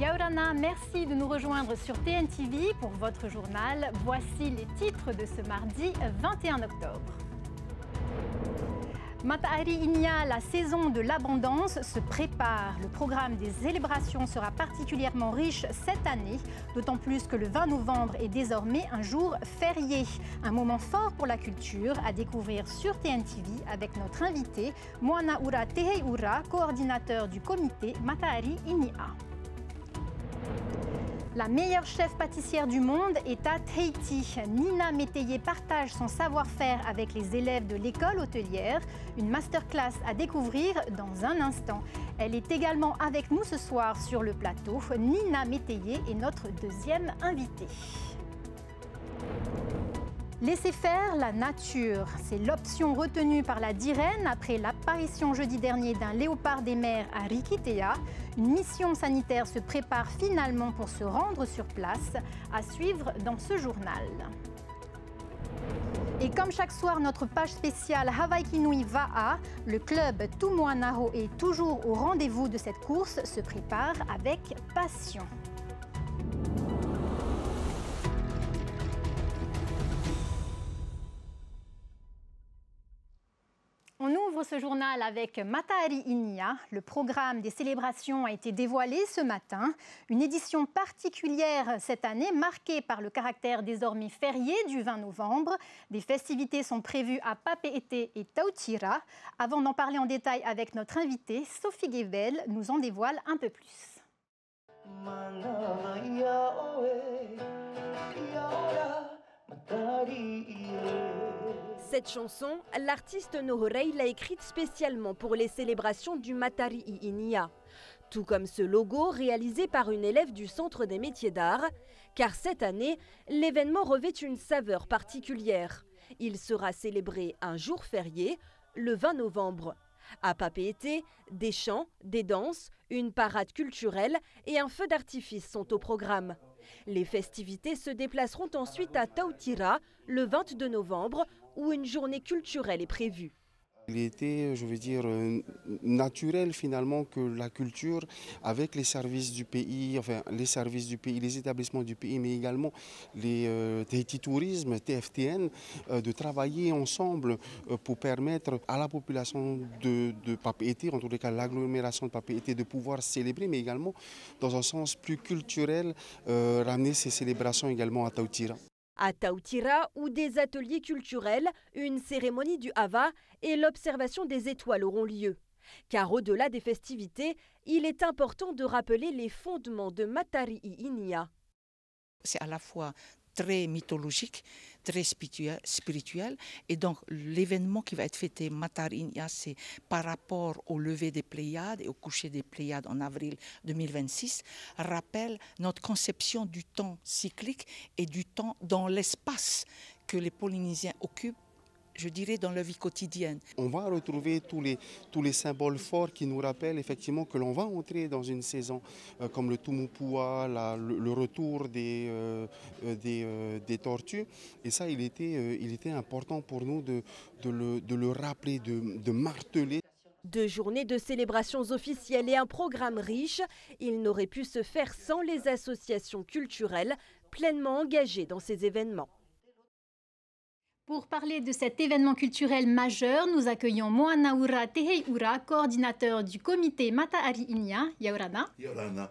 Yaurana, merci de nous rejoindre sur TNTV pour votre journal. Voici les titres de ce mardi 21 octobre. Matahari Inia, la saison de l'abondance se prépare. Le programme des célébrations sera particulièrement riche cette année, d'autant plus que le 20 novembre est désormais un jour férié. Un moment fort pour la culture à découvrir sur TNTV avec notre invité, Moanaura Teheiura, coordinateur du comité Matahari Inia. La meilleure chef pâtissière du monde est à Tahiti. Nina Métayer partage son savoir-faire avec les élèves de l'école hôtelière. Une masterclass à découvrir dans un instant. Elle est également avec nous ce soir sur le plateau. Nina Métayer est notre deuxième invitée. Laisser faire la nature, c'est l'option retenue par la DIREN après l'apparition jeudi dernier d'un léopard des mers à Rikitea. Une mission sanitaire se prépare finalement pour se rendre sur place, à suivre dans ce journal. Et comme chaque soir, notre page spéciale Hawaii Kinui Va'a, le club Tumoanaho est toujours au rendez-vous de cette course, se prépare avec passion. On ouvre ce journal avec Matahari Inia. Le programme des célébrations a été dévoilé ce matin. Une édition particulière cette année, marquée par le caractère désormais férié du 20 novembre. Des festivités sont prévues à Papeete et Tautira. Avant d'en parler en détail avec notre invitée, Sophie Gebel nous en dévoile un peu plus. Cette chanson, l'artiste Nohorei l'a écrite spécialement pour les célébrations du Matahari Inia. Tout comme ce logo réalisé par une élève du Centre des métiers d'art, car cette année, l'événement revêt une saveur particulière. Il sera célébré un jour férié, le 20 novembre. À Papeete, des chants, des danses, une parade culturelle et un feu d'artifice sont au programme. Les festivités se déplaceront ensuite à Tautira le 22 novembre où une journée culturelle est prévue. Il était, je veux dire, naturel finalement que la culture, avec les services du pays, enfin les services du pays, les établissements du pays, mais également les Tahiti Tourisme, TFTN, de travailler ensemble pour permettre à la population de Papeete, en tous les cas l'agglomération de Papeete, de pouvoir célébrer, mais également dans un sens plus culturel, ramener ces célébrations également à Tautira. À Tautira, où des ateliers culturels, une cérémonie du hava et l'observation des étoiles auront lieu. Car au-delà des festivités, il est important de rappeler les fondements de Matahari Inia. C'est à la fois très mythologique, très spirituel. Et donc, l'événement qui va être fêté Matahari Inia, c'est par rapport au lever des Pléiades et au coucher des Pléiades en avril 2026, rappelle notre conception du temps cyclique et du temps dans l'espace que les Polynésiens occupent, je dirais, dans leur vie quotidienne. On va retrouver tous les symboles forts qui nous rappellent effectivement que l'on va entrer dans une saison comme le Tumupua, le retour des tortues. Et ça, il était important pour nous de le rappeler, de marteler. 2 journées de célébrations officielles et un programme riche, il n'aurait pu se faire sans les associations culturelles pleinement engagées dans ces événements. Pour parler de cet événement culturel majeur, nous accueillons Moanaura Teheiura, coordinateur du comité Matahari Inia. Yaurana. Yaurana.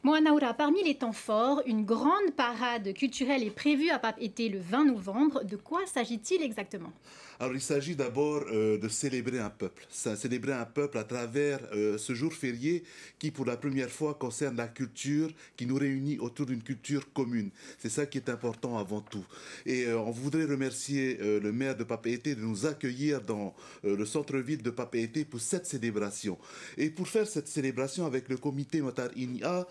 Moanaura, parmi les temps forts, une grande parade culturelle est prévue à Papeete le 20 novembre. De quoi s'agit-il exactement ? Alors, il s'agit d'abord de célébrer un peuple. Célébrer un peuple à travers ce jour férié qui, pour la première fois, concerne la culture, qui nous réunit autour d'une culture commune. C'est ça qui est important avant tout. Et on voudrait remercier le maire de Papeete de nous accueillir dans le centre-ville de Papeete pour cette célébration. Et pour faire cette célébration avec le comité Matahari Inia,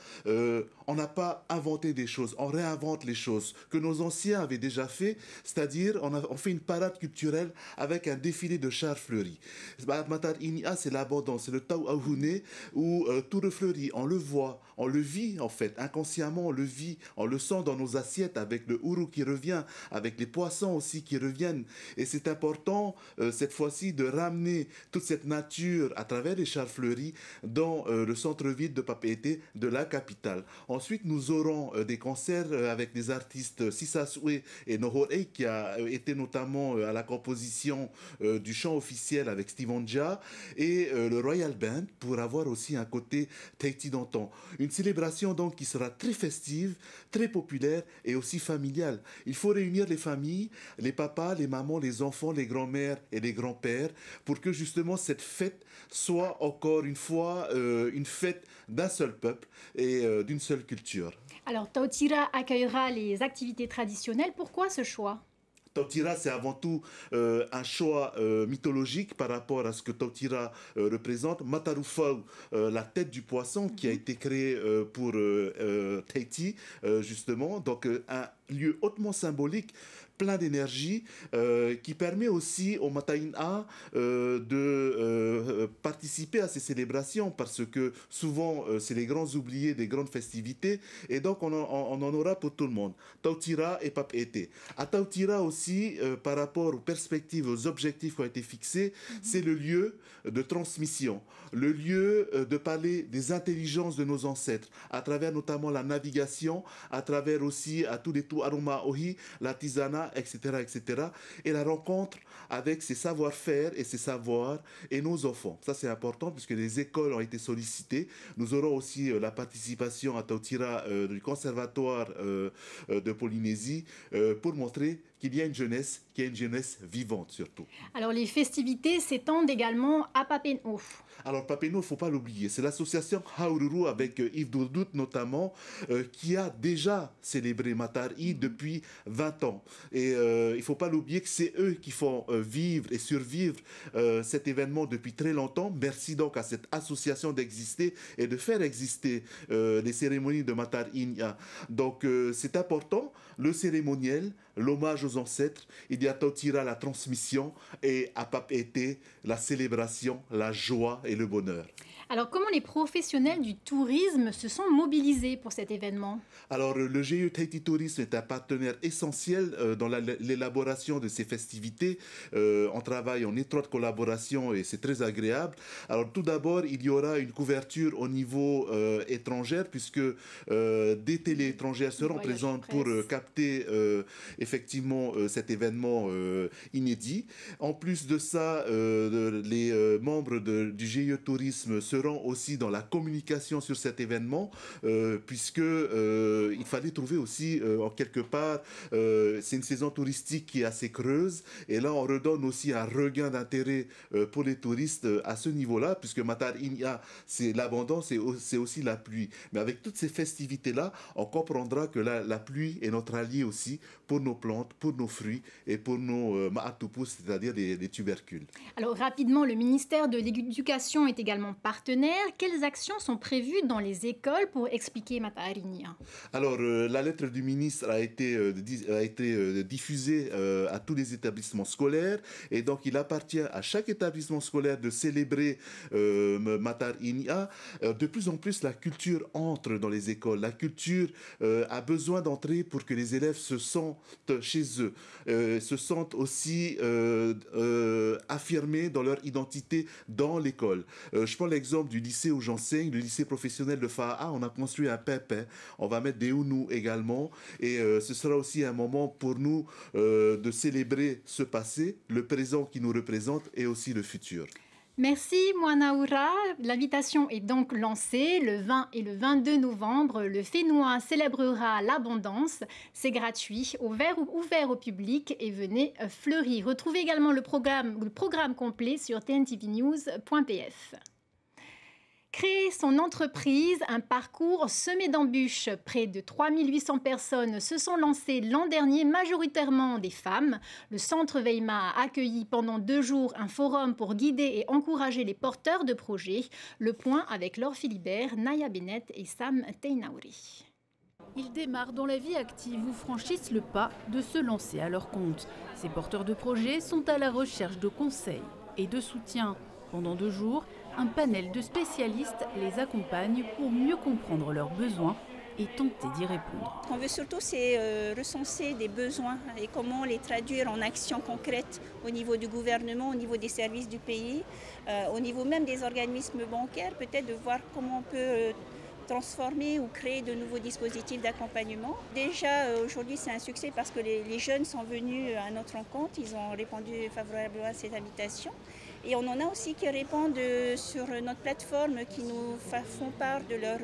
on n'a pas inventé des choses, on réinvente les choses que nos anciens avaient déjà fait, c'est-à-dire on fait une parade culturelle avec un défilé de chars fleuris. Matahari Inia, c'est l'abondance, c'est le Tauahune où tout refleurit, on le voit, on le vit en fait, inconsciemment on le vit, on le sent dans nos assiettes avec le uru qui revient, avec les poissons aussi qui reviennent. Et c'est important cette fois-ci de ramener toute cette nature à travers les chars fleuris dans le centre-ville de Papeete, de la capitale capitale. Ensuite, nous aurons des concerts avec des artistes Sissa Soué et Nohorei, qui a été notamment à la composition du chant officiel avec Steven Dja, et le Royal Band, pour avoir aussi un côté Tahiti d'antan. Une célébration donc qui sera très festive, très populaire et aussi familiale. Il faut réunir les familles, les papas, les mamans, les enfants, les grands-mères et les grands-pères, pour que justement cette fête soit encore une fois une fête d'un seul peuple et d'une seule culture. Alors, Tautira accueillera les activités traditionnelles. Pourquoi ce choix ? Tautira, c'est avant tout un choix mythologique par rapport à ce que Tautira représente. Matarufau, la tête du poisson, qui a été créée pour Tahiti, justement. Donc, un lieu hautement symbolique, plein d'énergie, qui permet aussi aux Mataina de participer à ces célébrations, parce que souvent c'est les grands oubliés des grandes festivités, et donc on en aura pour tout le monde. Tautira et Papeete. À Tautira aussi, par rapport aux perspectives, aux objectifs qui ont été fixés, c'est le lieu de transmission, le lieu de parler des intelligences de nos ancêtres, à travers notamment la navigation, à travers aussi à tous les Aruma Ohi, l'artisanat, etc., etc. Et la rencontre avec ses savoir-faire et ses savoirs et nos enfants. Ça, c'est important puisque les écoles ont été sollicitées. Nous aurons aussi la participation à Tautira du Conservatoire de Polynésie pour montrer qu'il y a une jeunesse, qui est une jeunesse vivante surtout. Alors, les festivités s'étendent également à Papeete. Alors, Papeete, il ne faut pas l'oublier. C'est l'association Haururu avec Yves Doudou notamment qui a déjà célébré Matari depuis 20 ans. Et il ne faut pas l'oublier que c'est eux qui font vivre et survivre cet événement depuis très longtemps. Merci donc à cette association d'exister et de faire exister les cérémonies de Matari. Donc, c'est important, le cérémoniel, l'hommage aux ancêtres. Il y a Tautira, la transmission, et à Papeete, la célébration, la joie et le bonheur. Alors, comment les professionnels du tourisme se sont mobilisés pour cet événement ? Alors, le GIE Tahiti Tourisme est un partenaire essentiel dans l'élaboration de ces festivités. On travaille en étroite collaboration et c'est très agréable. Alors, tout d'abord, il y aura une couverture au niveau étranger, puisque des télés étrangères seront présentes pour capter effectivement cet événement inédit. En plus de ça, les membres du GIE Tourisme seront aussi dans la communication sur cet événement, puisque il fallait trouver aussi en quelque part, c'est une saison touristique qui est assez creuse, et là on redonne aussi un regain d'intérêt pour les touristes à ce niveau-là, puisque Matari, c'est l'abondance et c'est aussi la pluie. Mais avec toutes ces festivités-là, on comprendra que la pluie est notre allié aussi pour nos plantes, pour nos fruits et pour nos maatupus, c'est-à-dire des tubercules. Alors rapidement, le ministère de l'Éducation est également partenaire. Quelles actions sont prévues dans les écoles pour expliquer Matari? Alors, la lettre du ministre a été diffusée à tous les établissements scolaires, et donc il appartient à chaque établissement scolaire de célébrer Matari. De plus en plus, la culture entre dans les écoles. La culture a besoin d'entrer pour que les élèves se sentent chez eux, se sentent aussi affirmés dans leur identité dans l'école. Je prends l'exemple du lycée où j'enseigne, le lycée professionnel de Fa'a. On a construit un pépin. On va mettre des hounous également, et ce sera aussi un moment pour nous de célébrer ce passé, le présent qui nous représente et aussi le futur. Merci Moanaoura. L'invitation est donc lancée le 20 et le 22 novembre. Le Fénois célébrera l'abondance. C'est gratuit, ouvert au public, et venez fleurir. Retrouvez également le programme complet sur tntvnews.pf. Créer son entreprise, un parcours semé d'embûches. Près de 3800 personnes se sont lancées l'an dernier, majoritairement des femmes. Le Centre Weima a accueilli pendant 2 jours un forum pour guider et encourager les porteurs de projets. Le point avec Laure Philibert, Naya Bennett et Sam Teinaouri. Ils démarrent dans la vie active ou franchissent le pas de se lancer à leur compte. Ces porteurs de projets sont à la recherche de conseils et de soutien. Pendant 2 jours, un panel de spécialistes les accompagne pour mieux comprendre leurs besoins et tenter d'y répondre. Ce qu'on veut surtout, c'est recenser des besoins et comment les traduire en actions concrètes au niveau du gouvernement, au niveau des services du pays, au niveau même des organismes bancaires, peut-être de voir comment on peut transformer ou créer de nouveaux dispositifs d'accompagnement. Déjà aujourd'hui c'est un succès parce que les jeunes sont venus à notre rencontre, ils ont répondu favorablement à cette invitation. Et on en a aussi qui répondent sur notre plateforme, qui nous font part de leurs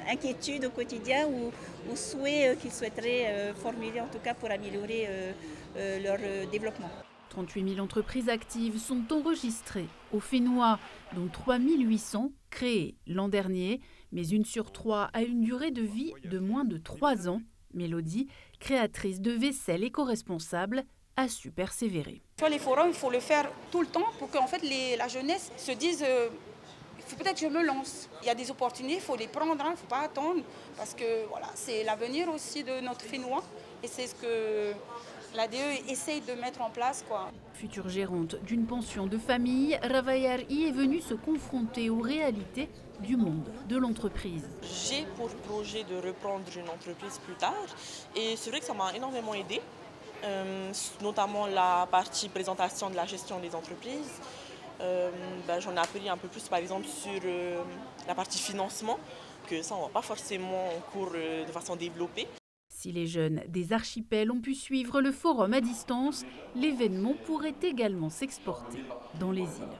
inquiétudes au quotidien ou souhaits qu'ils souhaiteraient formuler en tout cas pour améliorer leur développement. 38 000 entreprises actives sont enregistrées au Fénois, dont 3 800 créées l'an dernier. Mais 1 sur 3 a une durée de vie de moins de 3 ans. Mélodie, créatrice de vaisselle éco-responsable, a su persévérer. Les forums, il faut le faire tout le temps pour que en fait, la jeunesse se dise peut-être je me lance. Il y a des opportunités, il faut les prendre, il ne faut pas attendre. Parce que voilà, c'est l'avenir aussi de notre Fénois et c'est ce que l'ADE essaye de mettre en place, quoi. Future gérante d'une pension de famille, Ravayari est venue se confronter aux réalités du monde de l'entreprise. J'ai pour projet de reprendre une entreprise plus tard et c'est vrai que ça m'a énormément aidée, notamment la partie présentation de la gestion des entreprises. J'en ai appris un peu plus par exemple sur la partie financement, que ça on ne voit pas forcément en cours de façon développée. Si les jeunes des archipels ont pu suivre le forum à distance, l'événement pourrait également s'exporter dans les îles.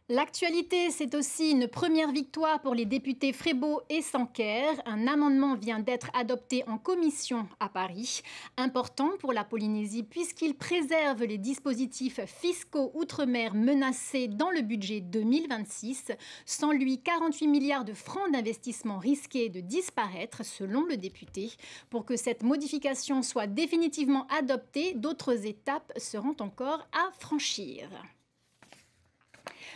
L'actualité, c'est aussi une première victoire pour les députés Frébault et Sanquer. Un amendement vient d'être adopté en commission à Paris. Important pour la Polynésie puisqu'il préserve les dispositifs fiscaux outre-mer menacés dans le budget 2026. Sans lui, 48 milliards de francs d'investissement risquaient de disparaître, selon le député. Pour que cette modification soit définitivement adoptée, d'autres étapes seront encore à franchir.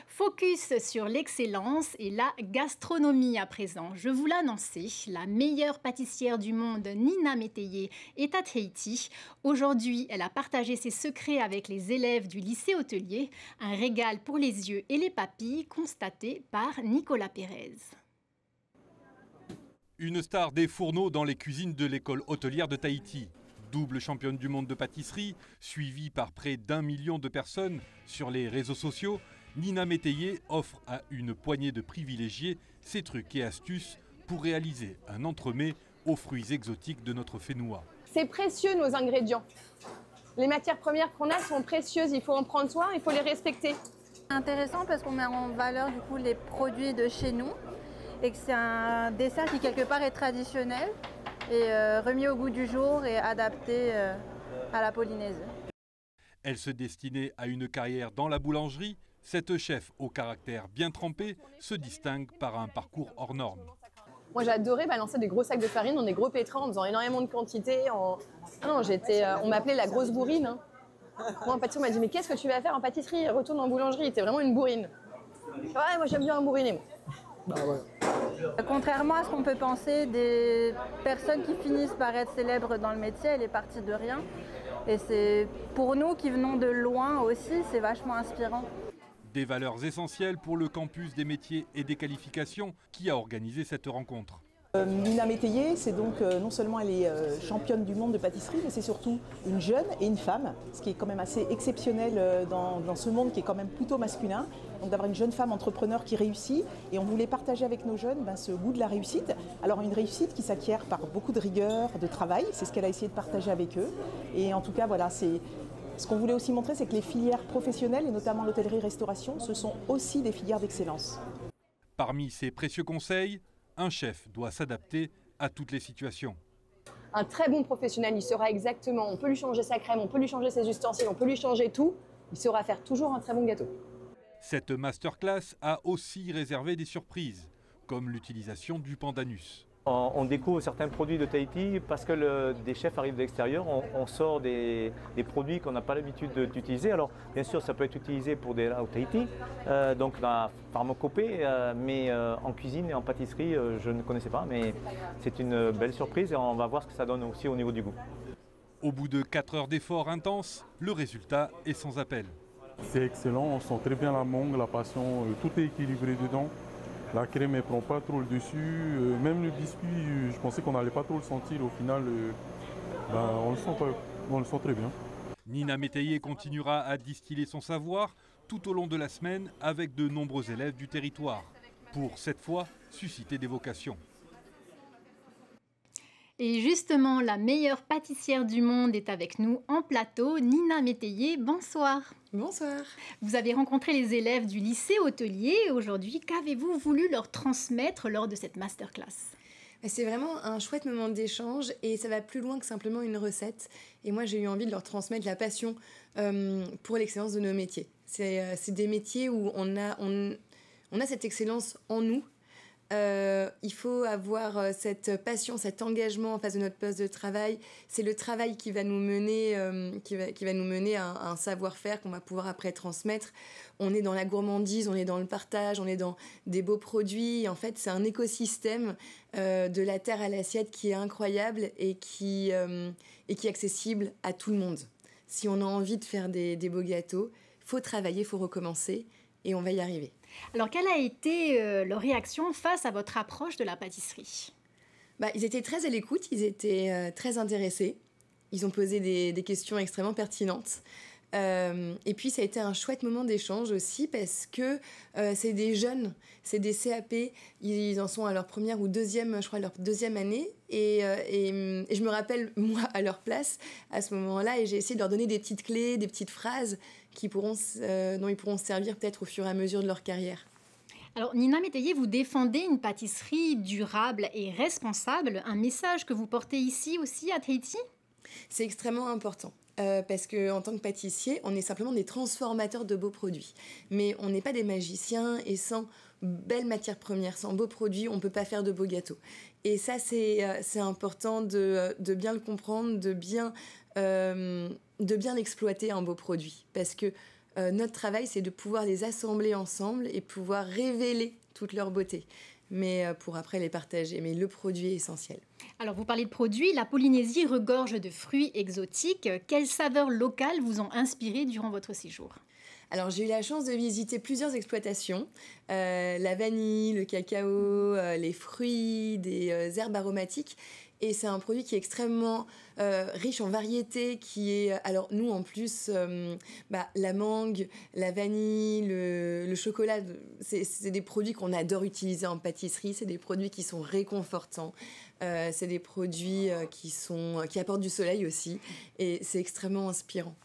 Focus sur l'excellence et la gastronomie à présent. Je vous l'annonçais, la meilleure pâtissière du monde, Nina Métayer, est à Tahiti. Aujourd'hui, elle a partagé ses secrets avec les élèves du lycée hôtelier. Un régal pour les yeux et les papilles, constaté par Nicolas Pérez. Une star des fourneaux dans les cuisines de l'école hôtelière de Tahiti. Double championne du monde de pâtisserie, suivie par près d'1 million de personnes sur les réseaux sociaux, Nina Métayer offre à une poignée de privilégiés ses trucs et astuces pour réaliser un entremets aux fruits exotiques de notre Fénois. C'est précieux nos ingrédients. Les matières premières qu'on a sont précieuses, il faut en prendre soin, il faut les respecter. Intéressant parce qu'on met en valeur du coup les produits de chez nous et que c'est un dessert qui quelque part est traditionnel et remis au goût du jour et adapté à la Polynésie. Elle se destinait à une carrière dans la boulangerie. Cette chef au caractère bien trempé se distingue par un parcours hors norme. Moi j'adorais balancer des gros sacs de farine dans des gros pétrins en faisant énormément de quantité. On m'appelait la grosse bourrine. Hein. Moi en pâtisserie on m'a dit mais qu'est-ce que tu vas faire en pâtisserie? Retourne en boulangerie, t'es vraiment une bourrine. Ouais, moi j'aime bien un bourriner. Bah ouais. Contrairement à ce qu'on peut penser, des personnes qui finissent par être célèbres dans le métier, elle est partie de rien. Et c'est pour nous qui venons de loin aussi, c'est vachement inspirant. Des valeurs essentielles pour le campus des métiers et des qualifications qui a organisé cette rencontre. Nina Métayer, c'est donc non seulement elle est championne du monde de pâtisserie, mais c'est surtout une jeune et une femme, ce qui est quand même assez exceptionnel dans ce monde qui est quand même plutôt masculin. Donc d'avoir une jeune femme entrepreneur qui réussit, et on voulait partager avec nos jeunes ce goût de la réussite. Alors une réussite qui s'acquiert par beaucoup de rigueur, de travail, c'est ce qu'elle a essayé de partager avec eux. Et en tout cas voilà, ce qu'on voulait aussi montrer, c'est que les filières professionnelles, et notamment l'hôtellerie-restauration, ce sont aussi des filières d'excellence. Parmi ces précieux conseils, un chef doit s'adapter à toutes les situations. Un très bon professionnel, il saura exactement, on peut lui changer sa crème, on peut lui changer ses ustensiles, on peut lui changer tout, il saura faire toujours un très bon gâteau. Cette masterclass a aussi réservé des surprises, comme l'utilisation du pandanus. On découvre certains produits de Tahiti parce que des chefs arrivent de l'extérieur, on sort des produits qu'on n'a pas l'habitude d'utiliser. Alors bien sûr ça peut être utilisé pour au Tahiti, donc dans la pharmacopée, mais en cuisine et en pâtisserie je ne connaissais pas, mais c'est une belle surprise et on va voir ce que ça donne aussi au niveau du goût. Au bout de 4 heures d'efforts intenses, le résultat est sans appel. C'est excellent, on sent très bien la mangue, la passion, tout est équilibré dedans. La crème ne prend pas trop le dessus, même le biscuit, je pensais qu'on n'allait pas trop le sentir, au final, on le sent très bien. Nina Métayer continuera à distiller son savoir tout au long de la semaine avec de nombreux élèves du territoire. pour cette fois susciter des vocations. Et justement, la meilleure pâtissière du monde est avec nous en plateau, Nina Métayer. Bonsoir. Bonsoir. Vous avez rencontré les élèves du lycée hôtelier. Aujourd'hui, qu'avez-vous voulu leur transmettre lors de cette masterclass ? C'est vraiment un chouette moment d'échange et ça va plus loin que simplement une recette. Et moi, j'ai eu envie de leur transmettre la passion pour l'excellence de nos métiers. C'est des métiers où on a cette excellence en nous. Il faut avoir cette passion, cet engagement en face de notre poste de travail. C'est le travail qui va nous mener, qui va nous mener à un savoir-faire qu'on va pouvoir après transmettre. On est dans la gourmandise, on est dans le partage, on est dans des beaux produits. En fait, c'est un écosystème de la terre à l'assiette qui est incroyable et qui est accessible à tout le monde. Si on a envie de faire des beaux gâteaux, il faut travailler, il faut recommencer et on va y arriver. Alors, quelle a été leur réaction face à votre approche de la pâtisserie ? Ils étaient très à l'écoute, ils étaient très intéressés. Ils ont posé des questions extrêmement pertinentes. Et puis, ça a été un chouette moment d'échange aussi parce que c'est des jeunes, c'est des CAP. Ils en sont à leur première ou deuxième, je crois, leur deuxième année. Et je me rappelle, moi, à leur place, à ce moment-là, et j'ai essayé de leur donner des petites clés, des petites phrases dont ils pourront se servir peut-être au fur et à mesure de leur carrière. Alors, Nina Métayer, vous défendez une pâtisserie durable et responsable, un message que vous portez ici aussi à Tahiti ? C'est extrêmement important. Parce qu'en tant que pâtissier, on est simplement des transformateurs de beaux produits. Mais on n'est pas des magiciens et sans belles matières premières, sans beaux produits, on ne peut pas faire de beaux gâteaux. Et ça, c'est important de bien le comprendre, de bien exploiter un beau produit. Parce que notre travail, c'est de pouvoir les assembler ensemble et pouvoir révéler toute leur beauté. Mais pour après les partager. Mais le produit est essentiel. Alors, vous parlez de produits. La Polynésie regorge de fruits exotiques. Quelles saveurs locales vous ont inspiré durant votre séjour ? Alors, j'ai eu la chance de visiter plusieurs exploitations. La vanille, le cacao, les fruits, des herbes aromatiques. Et c'est un produit qui est extrêmement riche en variétés, qui est... Alors, nous, en plus, la mangue, la vanille, le chocolat, c'est des produits qu'on adore utiliser en pâtisserie. C'est des produits qui sont réconfortants. C'est des produits qui apportent du soleil aussi. Et c'est extrêmement inspirant.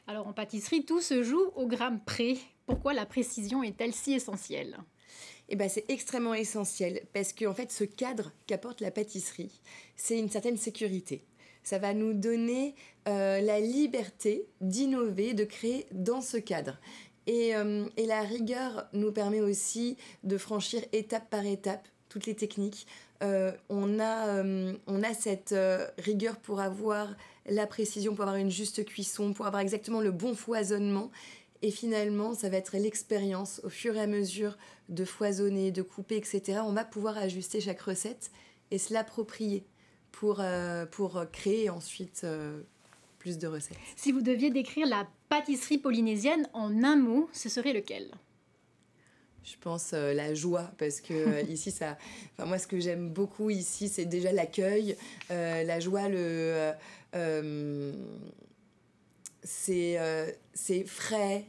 Alors, en pâtisserie, tout se joue au gramme près. Pourquoi la précision est-elle si essentielle ? C'est extrêmement essentiel parce que en fait, ce cadre qu'apporte la pâtisserie, c'est une certaine sécurité. Ça va nous donner la liberté d'innover, de créer dans ce cadre. Et la rigueur nous permet aussi de franchir étape par étape toutes les techniques. On a cette rigueur pour avoir la précision, pour avoir une juste cuisson, pour avoir exactement le bon foisonnement. Et finalement, ça va être l'expérience au fur et à mesure de foisonner, de couper, etc. On va pouvoir ajuster chaque recette et se l'approprier pour créer ensuite plus de recettes. Si vous deviez décrire la pâtisserie polynésienne en un mot, ce serait lequel ? Je pense la joie, parce que ici, moi, ce que j'aime beaucoup ici, c'est déjà l'accueil, la joie, c'est frais,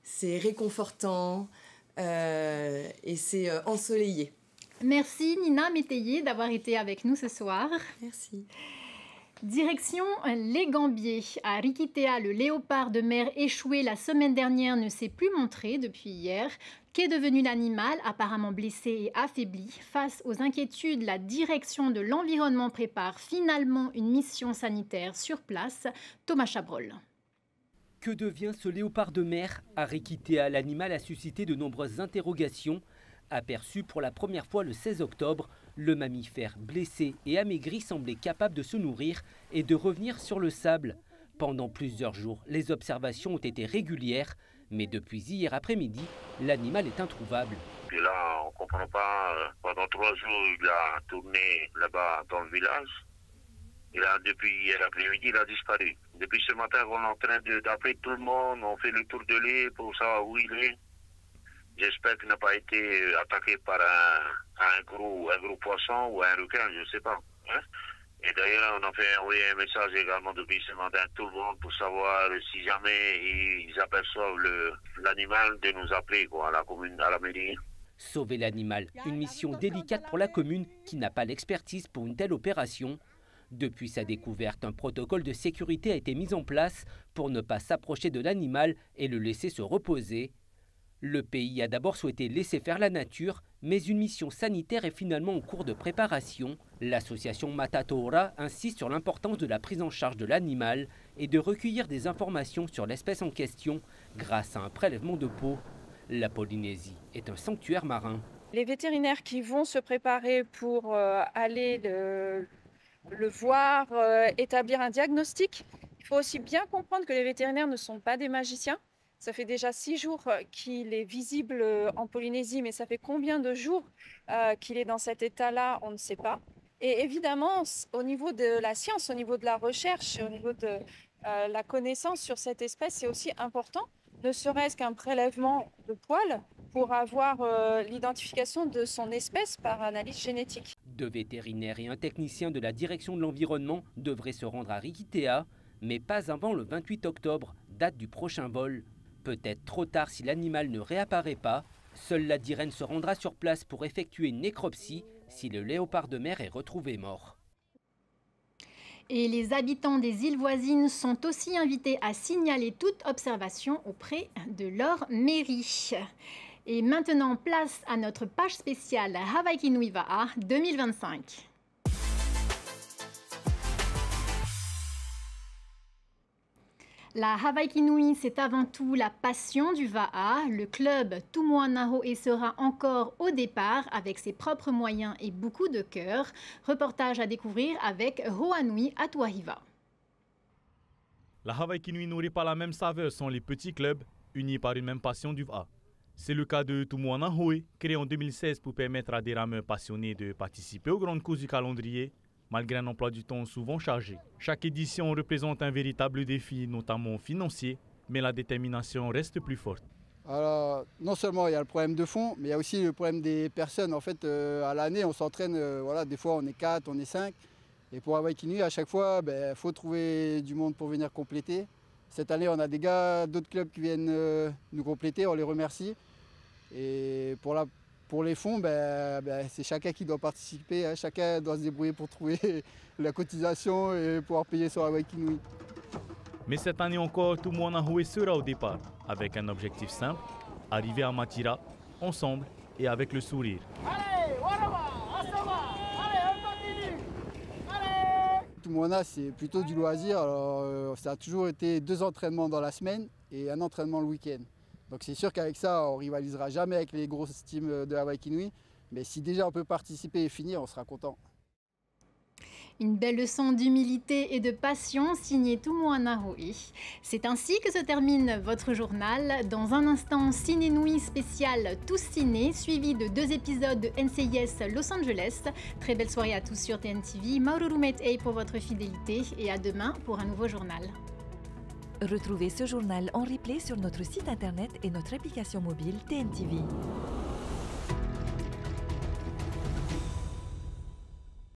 c'est réconfortant et c'est ensoleillé. Merci Nina Métayer d'avoir été avec nous ce soir. Merci. Direction les Gambiers. À Rikitea, le léopard de mer échoué la semaine dernière ne s'est plus montré depuis hier. Qu'est devenu l'animal, apparemment blessé et affaibli? Face aux inquiétudes, la direction de l'environnement prépare finalement une mission sanitaire sur place. Thomas Chabrol. Que devient ce léopard de mer? À Rikitea, l'animal a suscité de nombreuses interrogations. Aperçu pour la première fois le 16 octobre, le mammifère blessé et amaigri semblait capable de se nourrir et de revenir sur le sable. Pendant plusieurs jours, les observations ont été régulières, mais depuis hier après-midi, l'animal est introuvable. Et là, on ne comprend pas. Pendant 3 jours, il a tourné là-bas dans le village. Et là, depuis hier après-midi, il a disparu. Depuis ce matin, on est en train d'appeler tout le monde. On fait le tour de l'île pour savoir où il est. J'espère qu'il n'a pas été attaqué par un gros poisson ou un requin, je ne sais pas. Hein? Et d'ailleurs, on a fait envoyer un message également depuis ce matin à tout le monde pour savoir si jamais ils aperçoivent l'animal de nous appeler à la commune, à la mairie. Sauver l'animal, une mission délicate pour la commune qui n'a pas l'expertise pour une telle opération. Depuis sa découverte, un protocole de sécurité a été mis en place pour ne pas s'approcher de l'animal et le laisser se reposer. Le pays a d'abord souhaité laisser faire la nature, mais une mission sanitaire est finalement en cours de préparation. L'association Matatoura insiste sur l'importance de la prise en charge de l'animal et de recueillir des informations sur l'espèce en question grâce à un prélèvement de peau. La Polynésie est un sanctuaire marin. Les vétérinaires qui vont se préparer pour aller le voir, établir un diagnostic, il faut aussi bien comprendre que les vétérinaires ne sont pas des magiciens. Ça fait déjà 6 jours qu'il est visible en Polynésie, mais ça fait combien de jours qu'il est dans cet état-là, on ne sait pas. Et évidemment, au niveau de la science, au niveau de la recherche, au niveau de la connaissance sur cette espèce, c'est aussi important, ne serait-ce qu'un prélèvement de poils pour avoir l'identification de son espèce par analyse génétique. 2 vétérinaires et un technicien de la direction de l'environnement devraient se rendre à Rikitea, mais pas avant le 28 octobre, date du prochain vol. Peut-être trop tard si l'animal ne réapparaît pas. Seule la DIREN se rendra sur place pour effectuer une nécropsie si le léopard de mer est retrouvé mort. Et les habitants des îles voisines sont aussi invités à signaler toute observation auprès de leur mairie. Et maintenant, place à notre page spéciale Hawaii Nui Va'a 2025. La Hawaii Nui, c'est avant tout la passion du Va'a. Le club Tumuana Ho'e sera encore au départ avec ses propres moyens et beaucoup de cœur. Reportage à découvrir avec Ho'anui Atuahiva. La Hawaii Nui nourrit par la même saveur sont les petits clubs unis par une même passion du Va'a. C'est le cas de Tumuana Ho'e, créé en 2016 pour permettre à des rameurs passionnés de participer aux grandes courses du calendrier, malgré un emploi du temps souvent chargé. Chaque édition représente un véritable défi, notamment financier, mais la détermination reste plus forte. Alors, non seulement il y a le problème de fond, mais il y a aussi le problème des personnes. En fait, à l'année, on s'entraîne, voilà, des fois on est 4, on est 5. Et pour Hawaii Nui, à chaque fois, il faut trouver du monde pour venir compléter. Cette année, on a des gars d'autres clubs qui viennent nous compléter, on les remercie. Et pour les fonds, c'est chacun qui doit participer, hein. Chacun doit se débrouiller pour trouver la cotisation et pouvoir payer son Hawaii Nui. Mais cette année encore, Tumuana Ho'e sera au départ, avec un objectif simple, arriver à Matira, ensemble et avec le sourire. Tumuana, c'est plutôt du loisir. Alors, ça a toujours été 2 entraînements dans la semaine et un entraînement le week-end. Donc c'est sûr qu'avec ça, on rivalisera jamais avec les grosses teams de Hawaii Nui. Mais si déjà on peut participer et finir, on sera content. Une belle leçon d'humilité et de passion signée Tumuana Ho'e. C'est ainsi que se termine votre journal. Dans un instant, Ciné Nui spécial Tous Ciné, suivi de 2 épisodes de NCIS Los Angeles. Très belle soirée à tous sur TNTV. Maururu Met'ei pour votre fidélité et à demain pour un nouveau journal. Retrouvez ce journal en replay sur notre site internet et notre application mobile TNTV.